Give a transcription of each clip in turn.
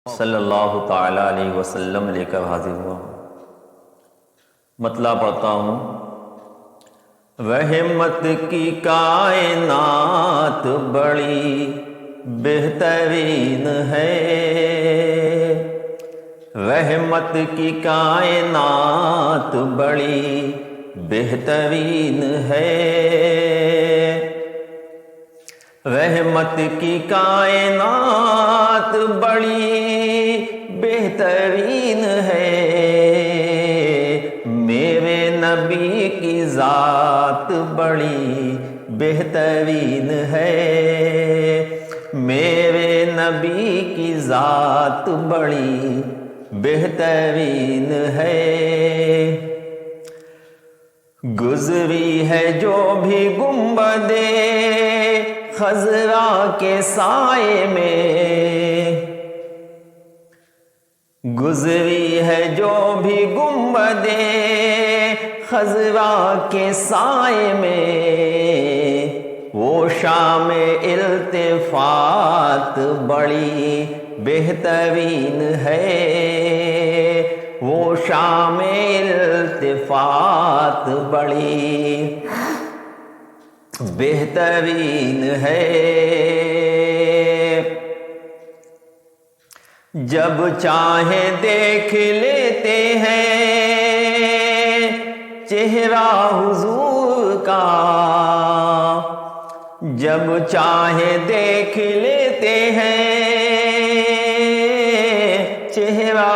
صلی اللہ تعالیٰ علیہ وسلم لے کر حاضر ہوا ہوں۔ مطلب پڑھتا ہوں۔ رحمت کی کائنات بڑی بہترین ہے، رحمت کی کائنات بڑی بہترین ہے، رحمت کی کائنات بڑی بہترین ہے، میرے نبی کی ذات بڑی بہترین ہے، میرے نبی کی ذات بڑی بہترین ہے، گزری ہے جو بھی گنبد خضرا کے سائے میں، گزری ہے جو بھی گنبد خضرا کے سائے میں، وہ شام التفات بڑی بہترین ہے، وہ شام التفات بڑی بہترین ہے، جب چاہے دیکھ لیتے ہیں چہرہ حضور کا، جب چاہے دیکھ لیتے ہیں چہرہ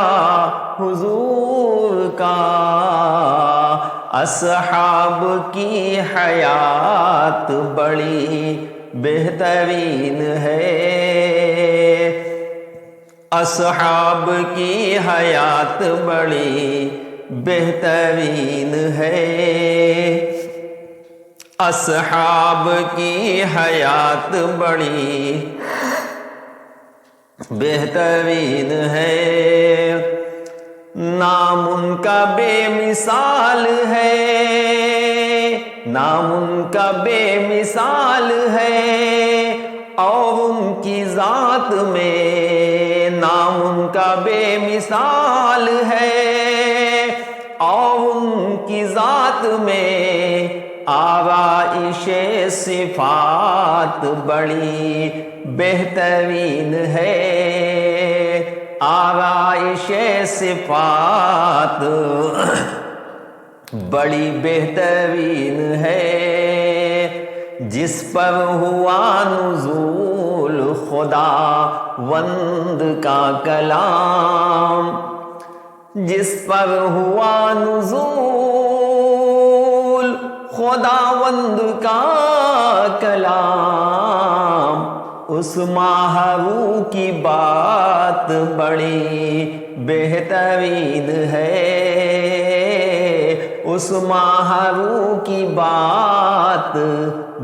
حضور کا، اصحاب کی حیات بڑی بہترین ہے، اصحاب کی حیات بڑی بہترین ہے، اصحاب کی حیات بڑی بہترین ہے، نام ان کا بے مثال ہے، نام ان کا بے مثال ہے، اور ان کی ذات میں نام ان کا بے مثال ہے، اور ان کی ذات میں آرائش صفات بڑی بہترین ہے، آرائش صفات بڑی بہترین ہے، جس پر ہوا نزول خدا وند کا کلام، جس پر ہوا نزول خدا وند کا کلام، اس ماہرو کی بات بڑی بہترین ہے، اس ماہرو کی بات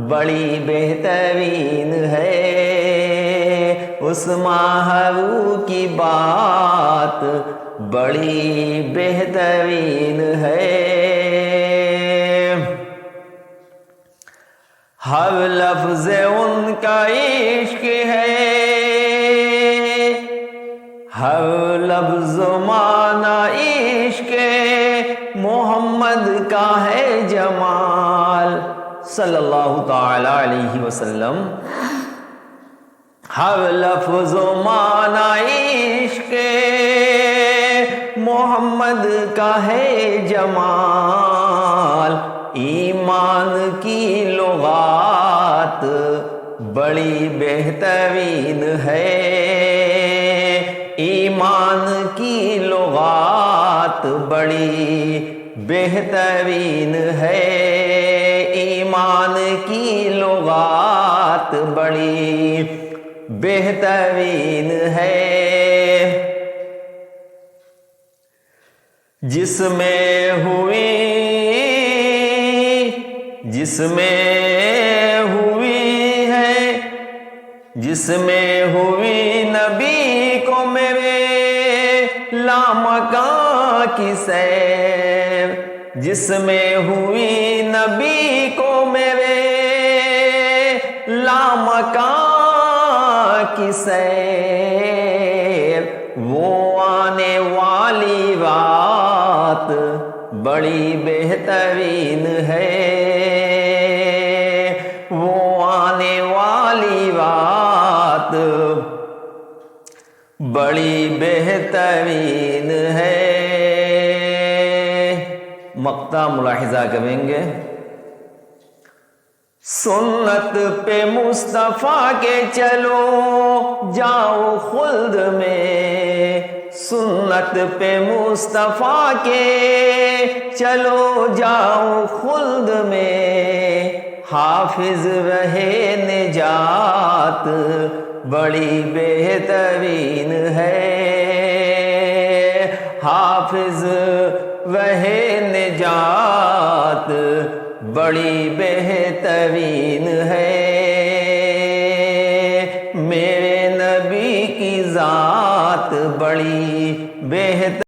بڑی بہترین ہے، اس ماہرو کی بات بڑی بہترین ہے، ہر لفظ ان کا عشق ہے، ہر لفظ معنی عشق محمد کا ہے جمال، صلی اللہ تعالی علیہ وسلم، ہر لفظ معنی عشق محمد کا ہے جمال، ایمان کی لغات بڑی بہترین ہے، ایمان کی لغات بڑی بہترین ہے، ایمان کی لغات بڑی بہترین ہے، جس میں ہوئی ہے، جس میں ہوئی نبی کو میرے لامکاں کی سیر، جس میں ہوئی نبی کو میرے لامکاں کی سیر، وہ آنے والی بات بڑی بہترین ہے، وہ آنے والی بات بڑی بہترین ہے۔ مقطع ملاحظہ کریں گے، سنت پہ مصطفیٰ کے چلو جاؤ خلد میں، سنت پہ مصطفیٰ کے چلو جاؤ خلد میں، حافظ رہے نجات بڑی بہترین ہے، حافظ رہے نجات بڑی بہترین ہے۔ میرے نبی کی ذات بڑی بہترین